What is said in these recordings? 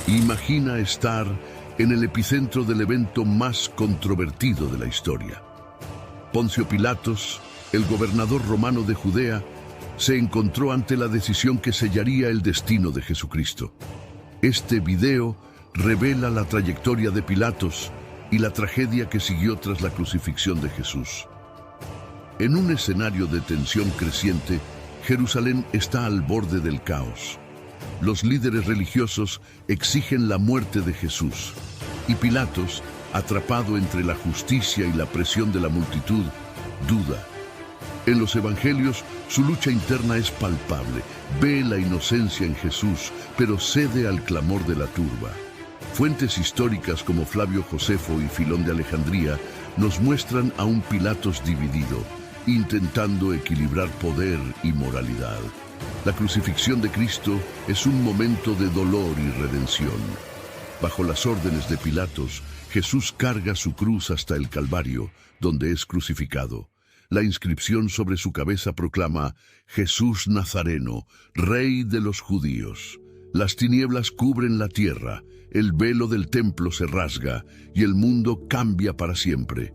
Imagina estar en el epicentro del evento más controvertido de la historia. Poncio Pilatos, el gobernador romano de Judea, se encontró ante la decisión que sellaría el destino de Jesucristo. Este video revela la trayectoria de Pilatos y la tragedia que siguió tras la crucifixión de Jesús. En un escenario de tensión creciente, Jerusalén está al borde del caos. Los líderes religiosos exigen la muerte de Jesús, y Pilatos, atrapado entre la justicia y la presión de la multitud, duda. En los evangelios, su lucha interna es palpable. Ve la inocencia en Jesús, pero cede al clamor de la turba. Fuentes históricas como Flavio Josefo y Filón de Alejandría nos muestran a un Pilatos dividido, intentando equilibrar poder y moralidad. La crucifixión de Cristo es un momento de dolor y redención. Bajo las órdenes de Pilatos, Jesús carga su cruz hasta el Calvario, donde es crucificado. La inscripción sobre su cabeza proclama: Jesús Nazareno, Rey de los Judíos. Las tinieblas cubren la tierra, el velo del templo se rasga y el mundo cambia para siempre.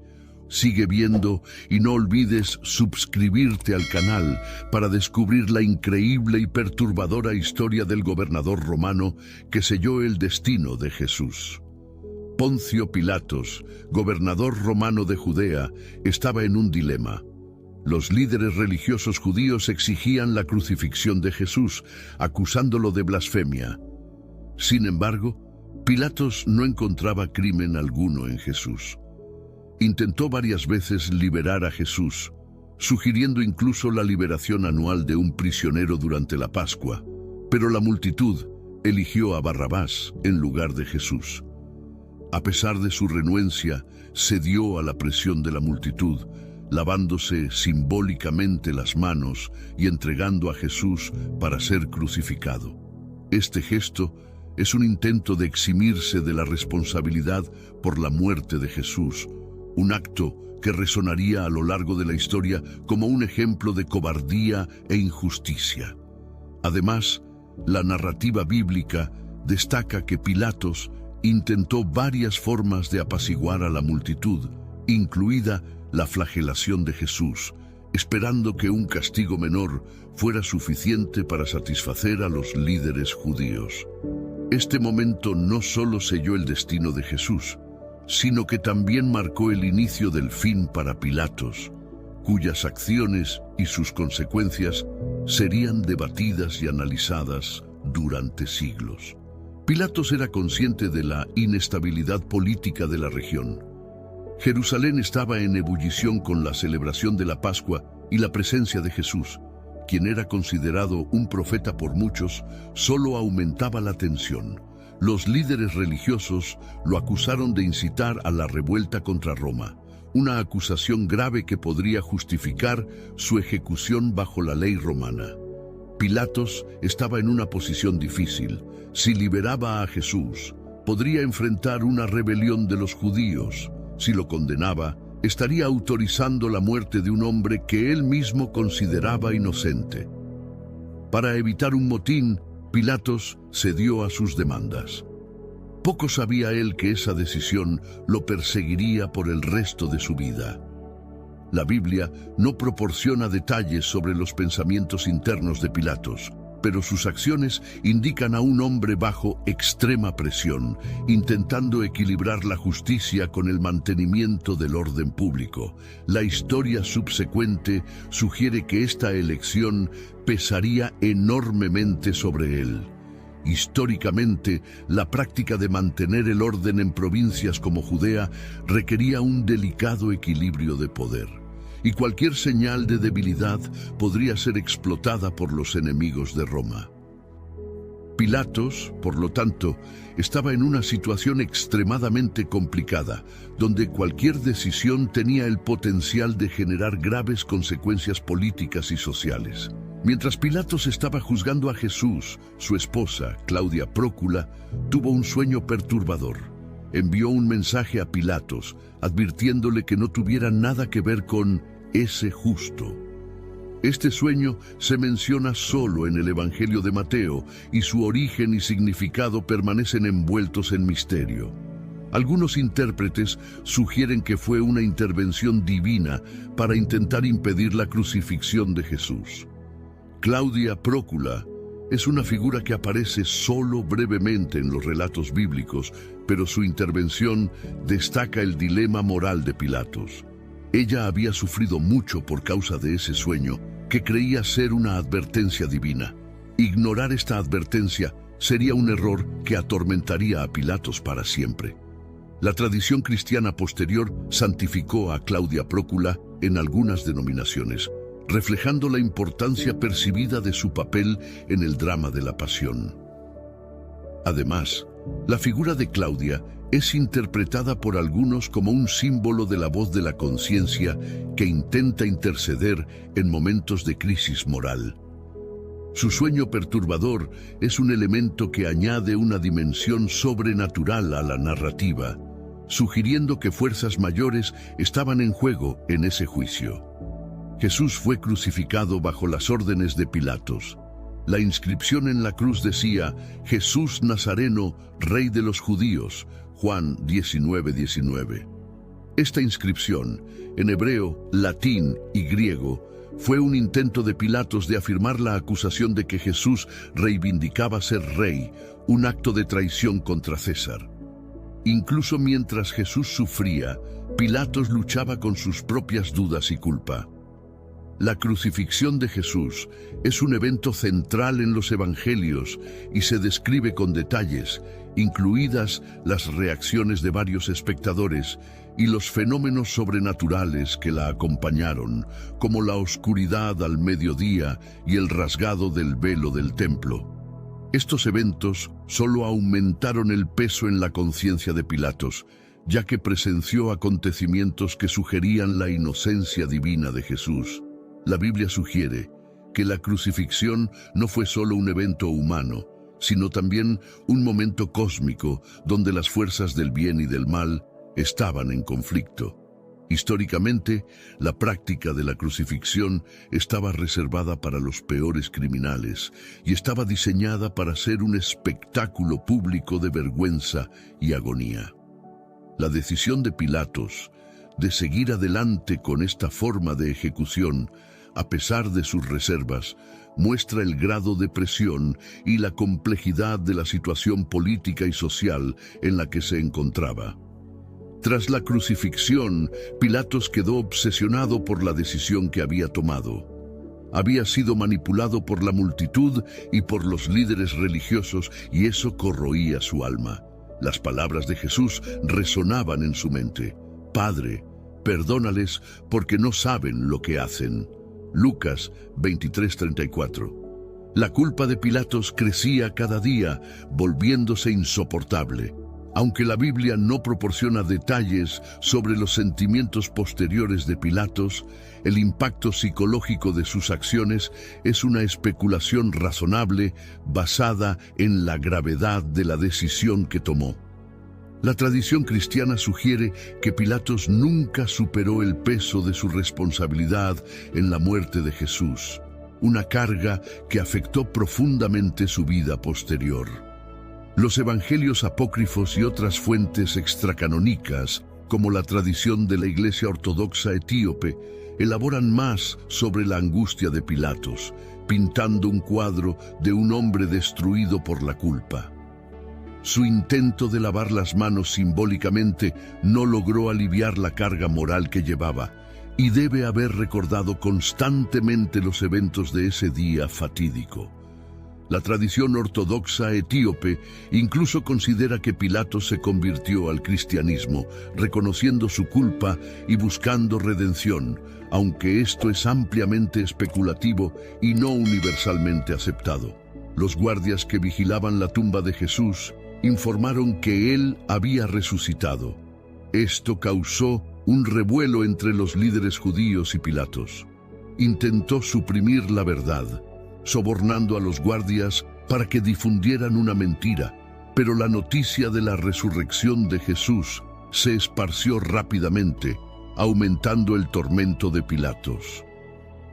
Sigue viendo y no olvides suscribirte al canal para descubrir la increíble y perturbadora historia del gobernador romano que selló el destino de Jesús. Poncio Pilatos, gobernador romano de Judea, estaba en un dilema. Los líderes religiosos judíos exigían la crucifixión de Jesús, acusándolo de blasfemia. Sin embargo, Pilatos no encontraba crimen alguno en Jesús. Intentó varias veces liberar a Jesús, sugiriendo incluso la liberación anual de un prisionero durante la Pascua, pero la multitud eligió a Barrabás en lugar de Jesús. A pesar de su renuencia, cedió a la presión de la multitud, lavándose simbólicamente las manos y entregando a Jesús para ser crucificado. Este gesto es un intento de eximirse de la responsabilidad por la muerte de Jesús, un acto que resonaría a lo largo de la historia como un ejemplo de cobardía e injusticia. Además, la narrativa bíblica destaca que Pilatos intentó varias formas de apaciguar a la multitud, incluida la flagelación de Jesús, esperando que un castigo menor fuera suficiente para satisfacer a los líderes judíos. Este momento no solo selló el destino de Jesús, sino que también marcó el inicio del fin para Pilatos, cuyas acciones y sus consecuencias serían debatidas y analizadas durante siglos. Pilatos era consciente de la inestabilidad política de la región. Jerusalén estaba en ebullición con la celebración de la Pascua y la presencia de Jesús, quien era considerado un profeta por muchos, solo aumentaba la tensión. Los líderes religiosos lo acusaron de incitar a la revuelta contra Roma, una acusación grave que podría justificar su ejecución bajo la ley romana. Pilatos estaba en una posición difícil. Si liberaba a Jesús, podría enfrentar una rebelión de los judíos. Si lo condenaba, estaría autorizando la muerte de un hombre que él mismo consideraba inocente. Para evitar un motín, Pilatos cedió a sus demandas. Poco sabía él que esa decisión lo perseguiría por el resto de su vida. La Biblia no proporciona detalles sobre los pensamientos internos de Pilatos, pero sus acciones indican a un hombre bajo extrema presión, intentando equilibrar la justicia con el mantenimiento del orden público. La historia subsecuente sugiere que esta elección pesaría enormemente sobre él. Históricamente, la práctica de mantener el orden en provincias como Judea requería un delicado equilibrio de poder, y cualquier señal de debilidad podría ser explotada por los enemigos de Roma. Pilatos, por lo tanto, estaba en una situación extremadamente complicada, donde cualquier decisión tenía el potencial de generar graves consecuencias políticas y sociales. Mientras Pilatos estaba juzgando a Jesús, su esposa, Claudia Prócula, tuvo un sueño perturbador. Envió un mensaje a Pilatos, advirtiéndole que no tuviera nada que ver con ese justo. Este sueño se menciona solo en el Evangelio de Mateo y su origen y significado permanecen envueltos en misterio. Algunos intérpretes sugieren que fue una intervención divina para intentar impedir la crucifixión de Jesús. Claudia Prócula es una figura que aparece solo brevemente en los relatos bíblicos, pero su intervención destaca el dilema moral de Pilatos. Ella había sufrido mucho por causa de ese sueño, que creía ser una advertencia divina. Ignorar esta advertencia sería un error que atormentaría a Pilatos para siempre. La tradición cristiana posterior santificó a Claudia Prócula en algunas denominaciones, reflejando la importancia percibida de su papel en el drama de la pasión. Además, la figura de Claudia es interpretada por algunos como un símbolo de la voz de la conciencia que intenta interceder en momentos de crisis moral. Su sueño perturbador es un elemento que añade una dimensión sobrenatural a la narrativa, sugiriendo que fuerzas mayores estaban en juego en ese juicio. Jesús fue crucificado bajo las órdenes de Pilatos. La inscripción en la cruz decía: Jesús Nazareno, Rey de los Judíos, Juan 19:19. Esta inscripción, en hebreo, latín y griego, fue un intento de Pilatos de afirmar la acusación de que Jesús reivindicaba ser rey, un acto de traición contra César. Incluso mientras Jesús sufría, Pilatos luchaba con sus propias dudas y culpa. La crucifixión de Jesús es un evento central en los evangelios y se describe con detalles, incluidas las reacciones de varios espectadores y los fenómenos sobrenaturales que la acompañaron, como la oscuridad al mediodía y el rasgado del velo del templo. Estos eventos solo aumentaron el peso en la conciencia de Pilatos, ya que presenció acontecimientos que sugerían la inocencia divina de Jesús. La Biblia sugiere que la crucifixión no fue solo un evento humano, sino también un momento cósmico donde las fuerzas del bien y del mal estaban en conflicto. Históricamente, la práctica de la crucifixión estaba reservada para los peores criminales y estaba diseñada para ser un espectáculo público de vergüenza y agonía. La decisión de Pilatos de seguir adelante con esta forma de ejecución, a pesar de sus reservas, muestra el grado de presión y la complejidad de la situación política y social en la que se encontraba. Tras la crucifixión, Pilatos quedó obsesionado por la decisión que había tomado. Había sido manipulado por la multitud y por los líderes religiosos, y eso corroía su alma. Las palabras de Jesús resonaban en su mente: Padre, perdónales porque no saben lo que hacen. Lucas 23:34. La culpa de Pilatos crecía cada día, volviéndose insoportable. Aunque la Biblia no proporciona detalles sobre los sentimientos posteriores de Pilatos, el impacto psicológico de sus acciones es una especulación razonable basada en la gravedad de la decisión que tomó. La tradición cristiana sugiere que Pilatos nunca superó el peso de su responsabilidad en la muerte de Jesús, una carga que afectó profundamente su vida posterior. Los evangelios apócrifos y otras fuentes extracanónicas, como la tradición de la Iglesia Ortodoxa etíope, elaboran más sobre la angustia de Pilatos, pintando un cuadro de un hombre destruido por la culpa. Su intento de lavar las manos simbólicamente no logró aliviar la carga moral que llevaba, y debe haber recordado constantemente los eventos de ese día fatídico. La tradición ortodoxa etíope incluso considera que Pilatos se convirtió al cristianismo, reconociendo su culpa y buscando redención, aunque esto es ampliamente especulativo y no universalmente aceptado. Los guardias que vigilaban la tumba de Jesús informaron que él había resucitado. Esto causó un revuelo entre los líderes judíos y Pilatos. Intentó suprimir la verdad, sobornando a los guardias para que difundieran una mentira, pero la noticia de la resurrección de Jesús se esparció rápidamente, aumentando el tormento de Pilatos.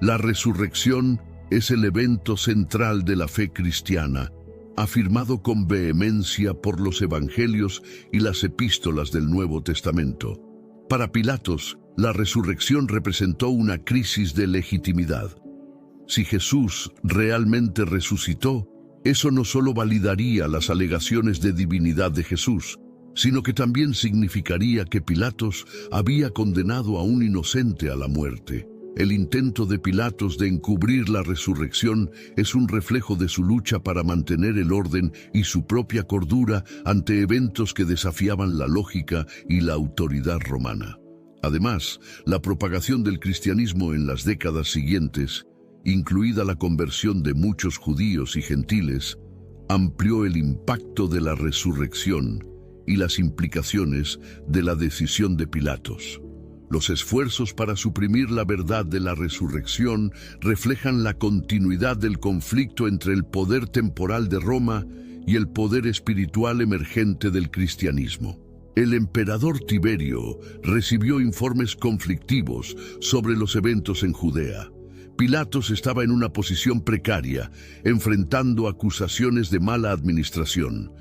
La resurrección es el evento central de la fe cristiana, afirmado con vehemencia por los evangelios y las epístolas del Nuevo Testamento. Para Pilatos, la resurrección representó una crisis de legitimidad. Si Jesús realmente resucitó, eso no solo validaría las alegaciones de divinidad de Jesús, sino que también significaría que Pilatos había condenado a un inocente a la muerte. El intento de Pilatos de encubrir la resurrección es un reflejo de su lucha para mantener el orden y su propia cordura ante eventos que desafiaban la lógica y la autoridad romana. Además, la propagación del cristianismo en las décadas siguientes, incluida la conversión de muchos judíos y gentiles, amplió el impacto de la resurrección y las implicaciones de la decisión de Pilatos. Los esfuerzos para suprimir la verdad de la resurrección reflejan la continuidad del conflicto entre el poder temporal de Roma y el poder espiritual emergente del cristianismo. El emperador Tiberio recibió informes conflictivos sobre los eventos en Judea. Pilatos estaba en una posición precaria, enfrentando acusaciones de mala administración.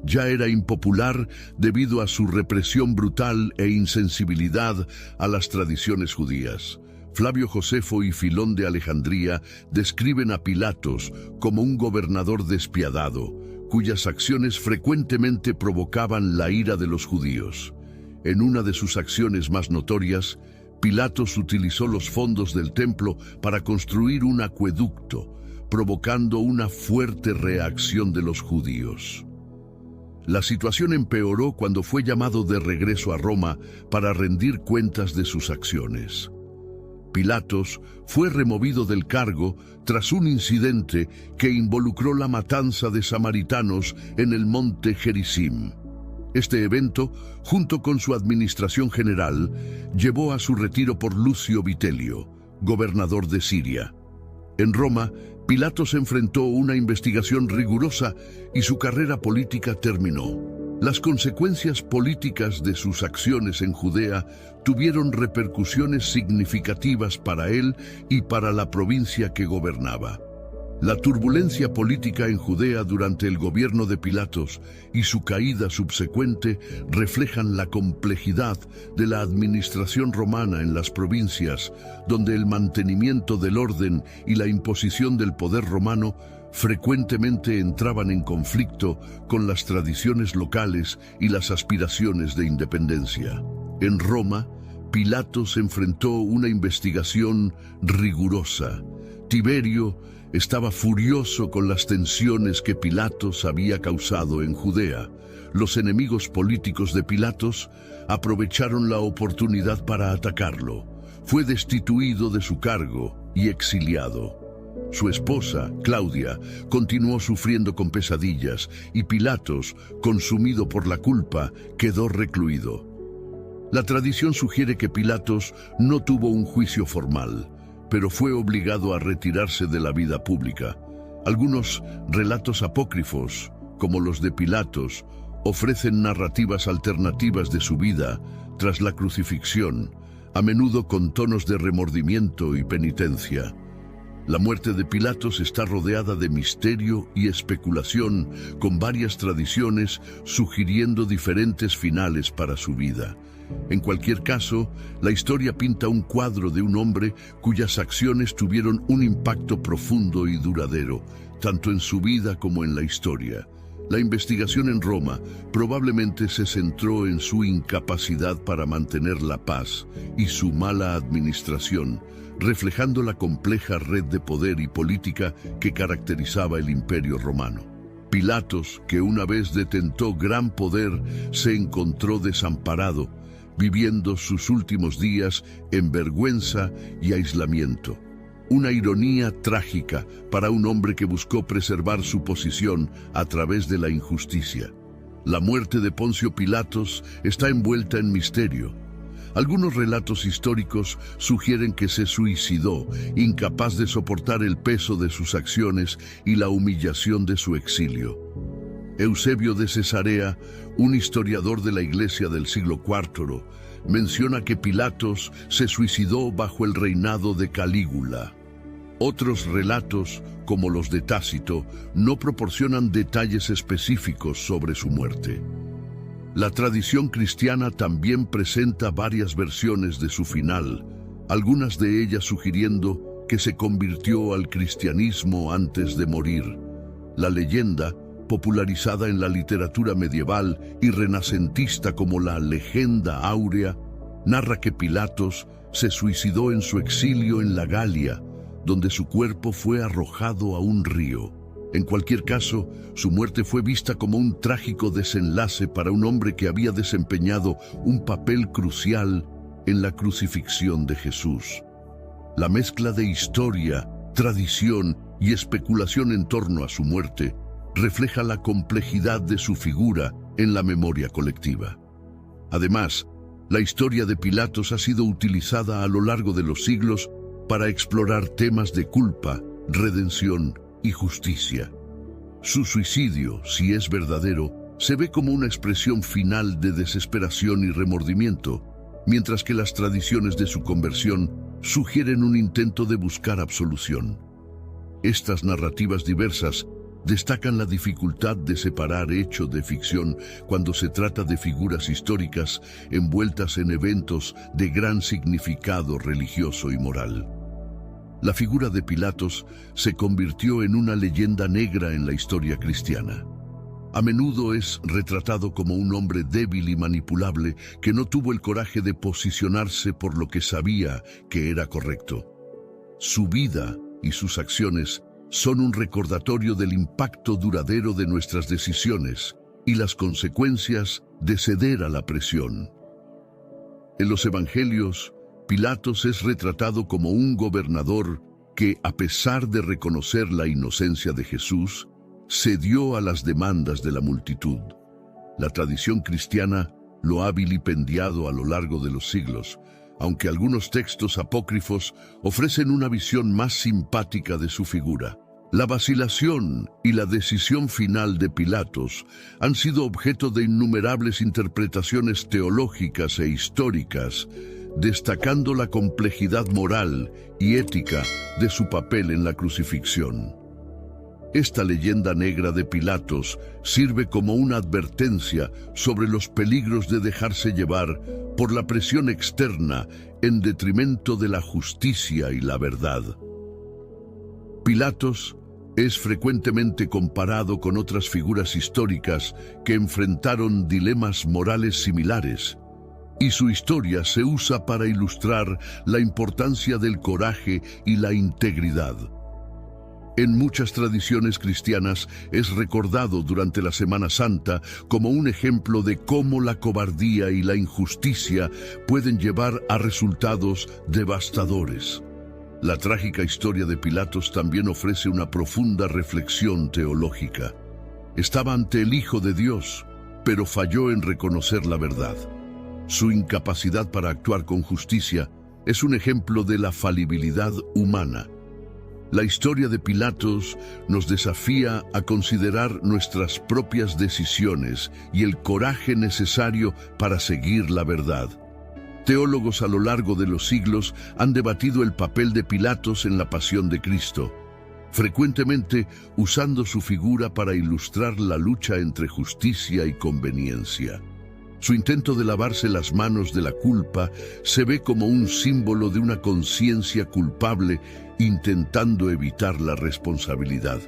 Ya era impopular debido a su represión brutal e insensibilidad a las tradiciones judías. Flavio Josefo y Filón de Alejandría describen a Pilatos como un gobernador despiadado, cuyas acciones frecuentemente provocaban la ira de los judíos. En una de sus acciones más notorias, Pilatos utilizó los fondos del templo para construir un acueducto, provocando una fuerte reacción de los judíos. La situación empeoró cuando fue llamado de regreso a Roma para rendir cuentas de sus acciones. Pilatos fue removido del cargo tras un incidente que involucró la matanza de samaritanos en el monte Gerizim. Este evento, junto con su administración general, llevó a su retiro por Lucio Vitelio, gobernador de Siria. En Roma, Pilatos enfrentó una investigación rigurosa y su carrera política terminó. Las consecuencias políticas de sus acciones en Judea tuvieron repercusiones significativas para él y para la provincia que gobernaba. La turbulencia política en Judea durante el gobierno de Pilatos y su caída subsecuente reflejan la complejidad de la administración romana en las provincias, donde el mantenimiento del orden y la imposición del poder romano frecuentemente entraban en conflicto con las tradiciones locales y las aspiraciones de independencia. En Roma, Pilatos enfrentó una investigación rigurosa. Tiberio estaba furioso con las tensiones que Pilatos había causado en Judea. Los enemigos políticos de Pilatos aprovecharon la oportunidad para atacarlo. Fue destituido de su cargo y exiliado. Su esposa, Claudia, continuó sufriendo con pesadillas y Pilatos, consumido por la culpa, quedó recluido. La tradición sugiere que Pilatos no tuvo un juicio formal, pero fue obligado a retirarse de la vida pública. Algunos relatos apócrifos, como los de Pilatos, ofrecen narrativas alternativas de su vida tras la crucifixión, a menudo con tonos de remordimiento y penitencia. La muerte de Pilatos está rodeada de misterio y especulación, con varias tradiciones sugiriendo diferentes finales para su vida. En cualquier caso, la historia pinta un cuadro de un hombre cuyas acciones tuvieron un impacto profundo y duradero, tanto en su vida como en la historia. La investigación en Roma probablemente se centró en su incapacidad para mantener la paz y su mala administración, reflejando la compleja red de poder y política que caracterizaba el Imperio Romano. Pilatos, que una vez detentó gran poder, se encontró desamparado, viviendo sus últimos días en vergüenza y aislamiento. Una ironía trágica para un hombre que buscó preservar su posición a través de la injusticia. La muerte de Poncio Pilatos está envuelta en misterio. Algunos relatos históricos sugieren que se suicidó, incapaz de soportar el peso de sus acciones y la humillación de su exilio. Eusebio de Cesarea, un historiador de la Iglesia del siglo IV, menciona que Pilatos se suicidó bajo el reinado de Calígula. Otros relatos, como los de Tácito, no proporcionan detalles específicos sobre su muerte. La tradición cristiana también presenta varias versiones de su final, algunas de ellas sugiriendo que se convirtió al cristianismo antes de morir. La leyenda, popularizada en la literatura medieval y renacentista como la Legenda Áurea, narra que Pilatos se suicidó en su exilio en la Galia, donde su cuerpo fue arrojado a un río. En cualquier caso, su muerte fue vista como un trágico desenlace para un hombre que había desempeñado un papel crucial en la crucifixión de Jesús. La mezcla de historia, tradición y especulación en torno a su muerte refleja la complejidad de su figura en la memoria colectiva. Además, la historia de Pilatos ha sido utilizada a lo largo de los siglos para explorar temas de culpa, redención y justicia. Su suicidio, si es verdadero, se ve como una expresión final de desesperación y remordimiento, mientras que las tradiciones de su conversión sugieren un intento de buscar absolución. Estas narrativas diversas destacan la dificultad de separar hecho de ficción cuando se trata de figuras históricas envueltas en eventos de gran significado religioso y moral. La figura de Pilatos se convirtió en una leyenda negra en la historia cristiana. A menudo es retratado como un hombre débil y manipulable que no tuvo el coraje de posicionarse por lo que sabía que era correcto. Su vida y sus acciones son un recordatorio del impacto duradero de nuestras decisiones y las consecuencias de ceder a la presión. En los evangelios, Pilatos es retratado como un gobernador que, a pesar de reconocer la inocencia de Jesús, cedió a las demandas de la multitud. La tradición cristiana lo ha vilipendiado a lo largo de los siglos, aunque algunos textos apócrifos ofrecen una visión más simpática de su figura. La vacilación y la decisión final de Pilatos han sido objeto de innumerables interpretaciones teológicas e históricas, destacando la complejidad moral y ética de su papel en la crucifixión. Esta leyenda negra de Pilatos sirve como una advertencia sobre los peligros de dejarse llevar por la presión externa en detrimento de la justicia y la verdad. Pilatos es frecuentemente comparado con otras figuras históricas que enfrentaron dilemas morales similares, y su historia se usa para ilustrar la importancia del coraje y la integridad. En muchas tradiciones cristianas es recordado durante la Semana Santa como un ejemplo de cómo la cobardía y la injusticia pueden llevar a resultados devastadores. La trágica historia de Pilatos también ofrece una profunda reflexión teológica. Estaba ante el Hijo de Dios, pero falló en reconocer la verdad. Su incapacidad para actuar con justicia es un ejemplo de la falibilidad humana. La historia de Pilatos nos desafía a considerar nuestras propias decisiones y el coraje necesario para seguir la verdad. Teólogos a lo largo de los siglos han debatido el papel de Pilatos en la pasión de Cristo, frecuentemente usando su figura para ilustrar la lucha entre justicia y conveniencia. Su intento de lavarse las manos de la culpa se ve como un símbolo de una conciencia culpable intentando evitar la responsabilidad.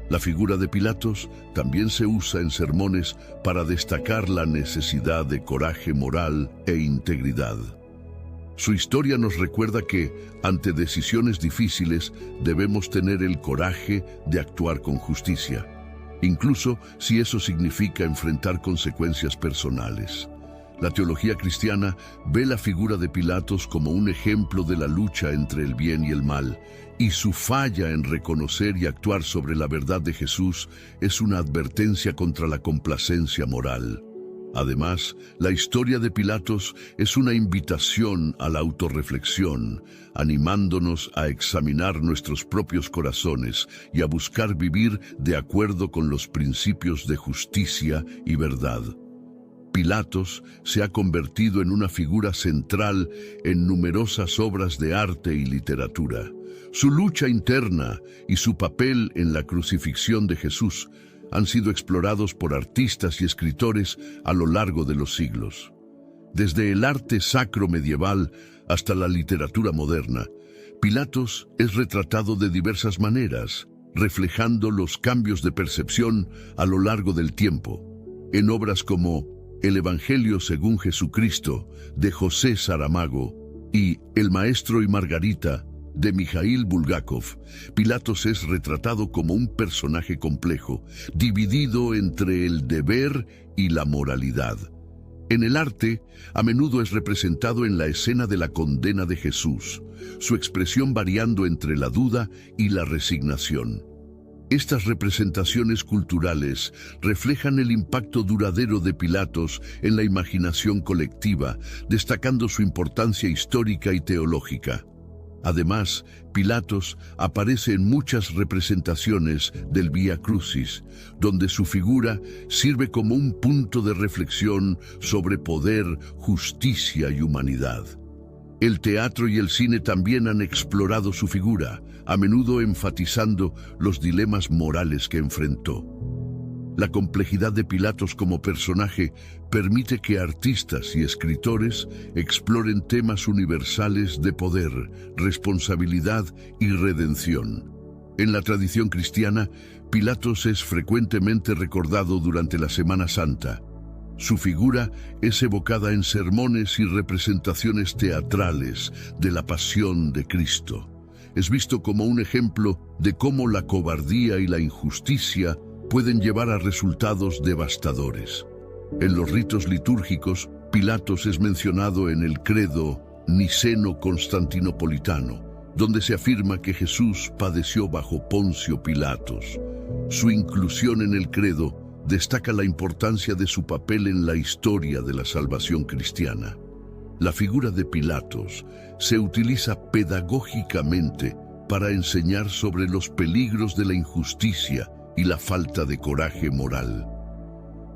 La figura de Pilatos también se usa en sermones para destacar la necesidad de coraje moral e integridad. Su historia nos recuerda que, ante decisiones difíciles, debemos tener el coraje de actuar con justicia, incluso si eso significa enfrentar consecuencias personales. La teología cristiana ve la figura de Pilatos como un ejemplo de la lucha entre el bien y el mal, y su falla en reconocer y actuar sobre la verdad de Jesús es una advertencia contra la complacencia moral. Además, la historia de Pilatos es una invitación a la autorreflexión, animándonos a examinar nuestros propios corazones y a buscar vivir de acuerdo con los principios de justicia y verdad. Pilatos se ha convertido en una figura central en numerosas obras de arte y literatura, Su lucha interna y su papel en la crucifixión de Jesús han sido explorados por artistas y escritores a lo largo de los siglos. Desde el arte sacro medieval hasta la literatura moderna, Pilatos es retratado de diversas maneras, reflejando los cambios de percepción a lo largo del tiempo. En obras como El Evangelio según Jesucristo, de José Saramago, y El Maestro y Margarita, de Mikhail Bulgakov, Pilatos es retratado como un personaje complejo, dividido entre el deber y la moralidad. En el arte, a menudo es representado en la escena de la condena de Jesús, su expresión variando entre la duda y la resignación. Estas representaciones culturales reflejan el impacto duradero de Pilatos en la imaginación colectiva, destacando su importancia histórica y teológica. Además, Pilatos aparece en muchas representaciones del Vía Crucis, donde su figura sirve como un punto de reflexión sobre poder, justicia y humanidad. El teatro y el cine también han explorado su figura, a menudo enfatizando los dilemas morales que enfrentó. La complejidad de Pilatos como personaje permite que artistas y escritores exploren temas universales de poder, responsabilidad y redención. En la tradición cristiana, Pilatos es frecuentemente recordado durante la Semana Santa. Su figura es evocada en sermones y representaciones teatrales de la pasión de Cristo. Es visto como un ejemplo de cómo la cobardía y la injusticia pueden llevar a resultados devastadores. En los ritos litúrgicos, Pilatos es mencionado en el credo niceno-constantinopolitano, donde se afirma que Jesús padeció bajo Poncio Pilatos. Su inclusión en el credo destaca la importancia de su papel en la historia de la salvación cristiana. La figura de Pilatos se utiliza pedagógicamente para enseñar sobre los peligros de la injusticia y la falta de coraje moral.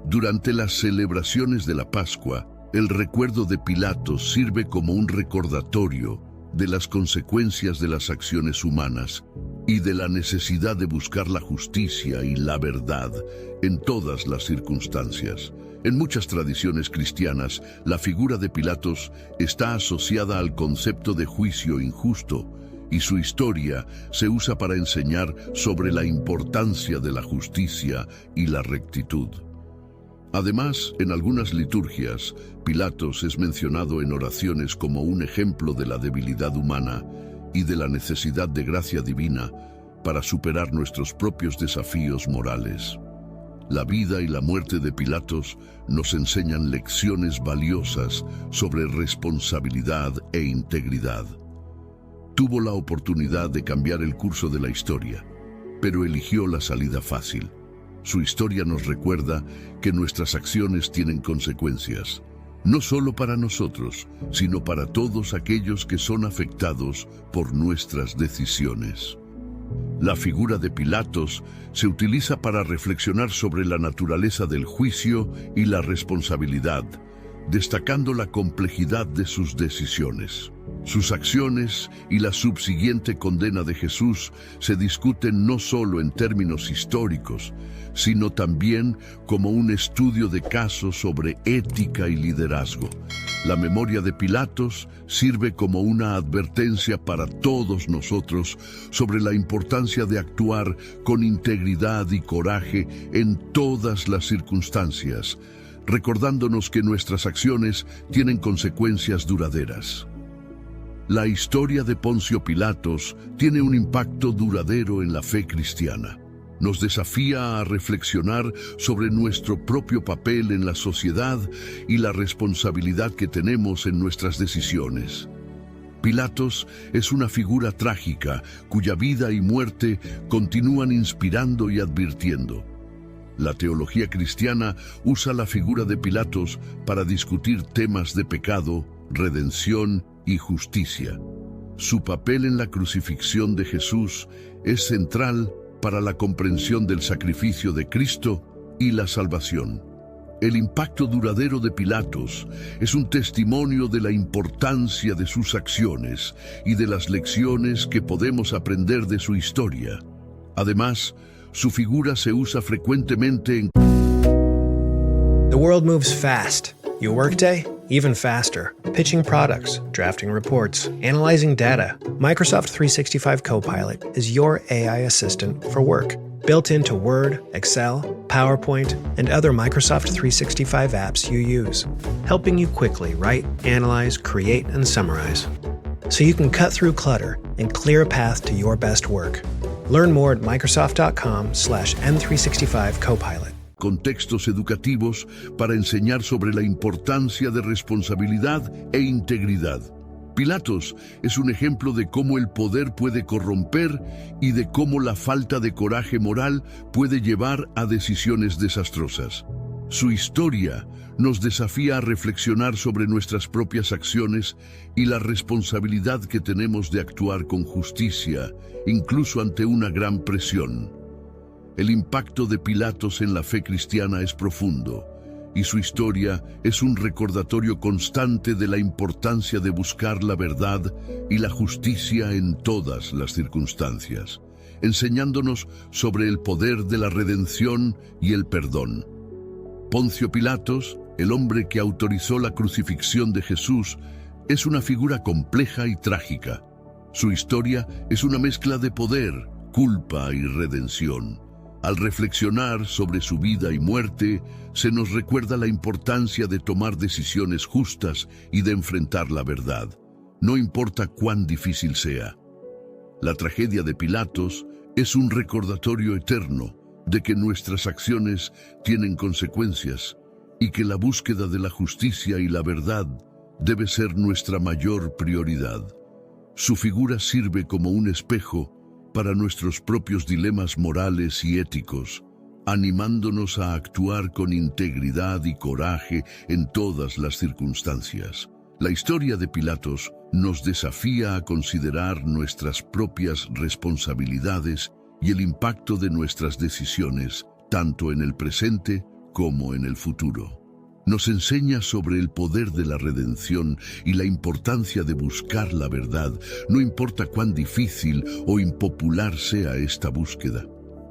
Durante las celebraciones de la Pascua, el recuerdo de Pilatos sirve como un recordatorio de las consecuencias de las acciones humanas y de la necesidad de buscar la justicia y la verdad en todas las circunstancias. En muchas tradiciones cristianas, la figura de Pilatos está asociada al concepto de juicio injusto, y su historia se usa para enseñar sobre la importancia de la justicia y la rectitud. Además, en algunas liturgias, Pilatos es mencionado en oraciones como un ejemplo de la debilidad humana y de la necesidad de gracia divina para superar nuestros propios desafíos morales. La vida y la muerte de Pilatos nos enseñan lecciones valiosas sobre responsabilidad e integridad. Tuvo la oportunidad de cambiar el curso de la historia, pero eligió la salida fácil. Su historia nos recuerda que nuestras acciones tienen consecuencias, no solo para nosotros, sino para todos aquellos que son afectados por nuestras decisiones. La figura de Pilatos se utiliza para reflexionar sobre la naturaleza del juicio y la responsabilidad, destacando la complejidad de sus decisiones. Sus acciones y la subsiguiente condena de Jesús se discuten no solo en términos históricos, sino también como un estudio de caso sobre ética y liderazgo. La memoria de Pilatos sirve como una advertencia para todos nosotros sobre la importancia de actuar con integridad y coraje en todas las circunstancias, recordándonos que nuestras acciones tienen consecuencias duraderas. La historia de Poncio Pilatos tiene un impacto duradero en la fe cristiana. Nos desafía a reflexionar sobre nuestro propio papel en la sociedad y la responsabilidad que tenemos en nuestras decisiones. Pilatos es una figura trágica cuya vida y muerte continúan inspirando y advirtiendo. La teología cristiana usa la figura de Pilatos para discutir temas de pecado, redención y justicia. Su papel en la crucifixión de Jesús es central para la comprensión del sacrificio de Cristo y la salvación. El impacto duradero de Pilatos es un testimonio de la importancia de sus acciones y de las lecciones que podemos aprender de su historia. Además, su figura se usa frecuentemente en... The world moves fast. Your workday, even faster. Pitching products, drafting reports, analyzing data. Microsoft 365 Copilot is your AI assistant for work. Built into Word, Excel, PowerPoint, and other Microsoft 365 apps you use, helping you quickly write, analyze, create, and summarize, so you can cut through clutter and clear a path to your best work. Learn more at Microsoft.com/M365 Copilot. Contextos educativos para enseñar sobre la importancia de responsabilidad e integridad. Pilatos es un ejemplo de cómo el poder puede corromper y de cómo la falta de coraje moral puede llevar a decisiones desastrosas. Su historia nos desafía a reflexionar sobre nuestras propias acciones y la responsabilidad que tenemos de actuar con justicia, incluso ante una gran presión. El impacto de Pilatos en la fe cristiana es profundo, y su historia es un recordatorio constante de la importancia de buscar la verdad y la justicia en todas las circunstancias, enseñándonos sobre el poder de la redención y el perdón. Poncio Pilatos, el hombre que autorizó la crucifixión de Jesús, es una figura compleja y trágica. Su historia es una mezcla de poder, culpa y redención. Al reflexionar sobre su vida y muerte, se nos recuerda la importancia de tomar decisiones justas y de enfrentar la verdad, no importa cuán difícil sea. La tragedia de Pilatos es un recordatorio eterno de que nuestras acciones tienen consecuencias y que la búsqueda de la justicia y la verdad debe ser nuestra mayor prioridad. Su figura sirve como un espejo para nuestros propios dilemas morales y éticos, animándonos a actuar con integridad y coraje en todas las circunstancias. La historia de Pilatos nos desafía a considerar nuestras propias responsabilidades y el impacto de nuestras decisiones, tanto en el presente como en el futuro. Nos enseña sobre el poder de la redención y la importancia de buscar la verdad, no importa cuán difícil o impopular sea esta búsqueda.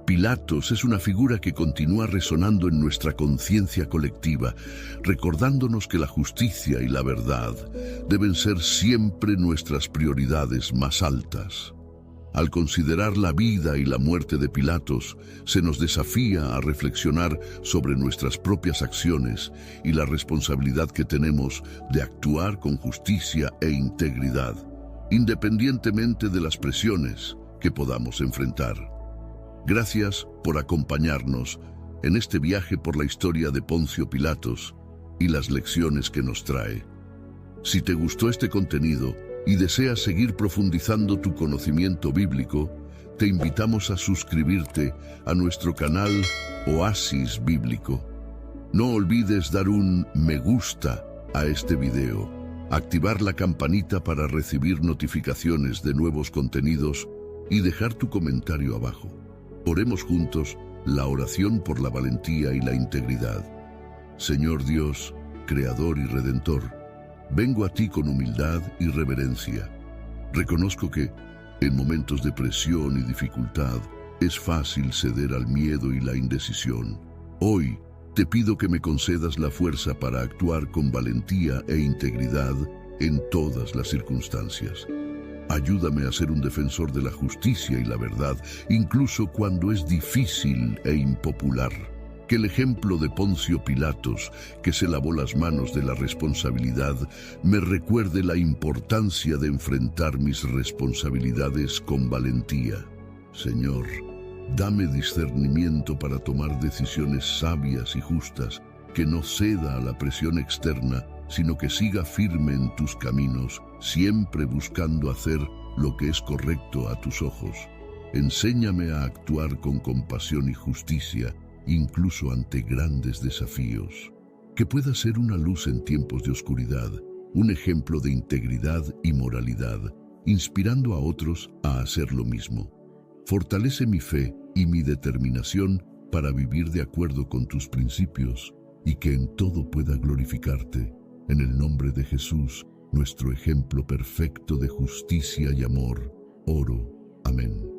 Pilatos es una figura que continúa resonando en nuestra conciencia colectiva, recordándonos que la justicia y la verdad deben ser siempre nuestras prioridades más altas. Al considerar la vida y la muerte de Pilatos, se nos desafía a reflexionar sobre nuestras propias acciones y la responsabilidad que tenemos de actuar con justicia e integridad, independientemente de las presiones que podamos enfrentar. Gracias por acompañarnos en este viaje por la historia de Poncio Pilatos y las lecciones que nos trae. Si te gustó este contenido y deseas seguir profundizando tu conocimiento bíblico, te invitamos a suscribirte a nuestro canal Oasis Bíblico. No olvides dar un me gusta a este video, activar la campanita para recibir notificaciones de nuevos contenidos y dejar tu comentario abajo. Oremos juntos la oración por la valentía y la integridad. Señor Dios, Creador y Redentor, vengo a ti con humildad y reverencia. Reconozco que, en momentos de presión y dificultad, es fácil ceder al miedo y la indecisión. Hoy, te pido que me concedas la fuerza para actuar con valentía e integridad en todas las circunstancias. Ayúdame a ser un defensor de la justicia y la verdad, incluso cuando es difícil e impopular. Que el ejemplo de Poncio Pilatos, que se lavó las manos de la responsabilidad, me recuerde la importancia de enfrentar mis responsabilidades con valentía. Señor, dame discernimiento para tomar decisiones sabias y justas, que no ceda a la presión externa, sino que siga firme en tus caminos, siempre buscando hacer lo que es correcto a tus ojos. Enséñame a actuar con compasión y justicia, incluso ante grandes desafíos. Que pueda ser una luz en tiempos de oscuridad, un ejemplo de integridad y moralidad, inspirando a otros a hacer lo mismo. Fortalece mi fe y mi determinación para vivir de acuerdo con tus principios. y que en todo pueda glorificarte. En el nombre de Jesús, nuestro ejemplo perfecto de justicia y amor, oro. Amén.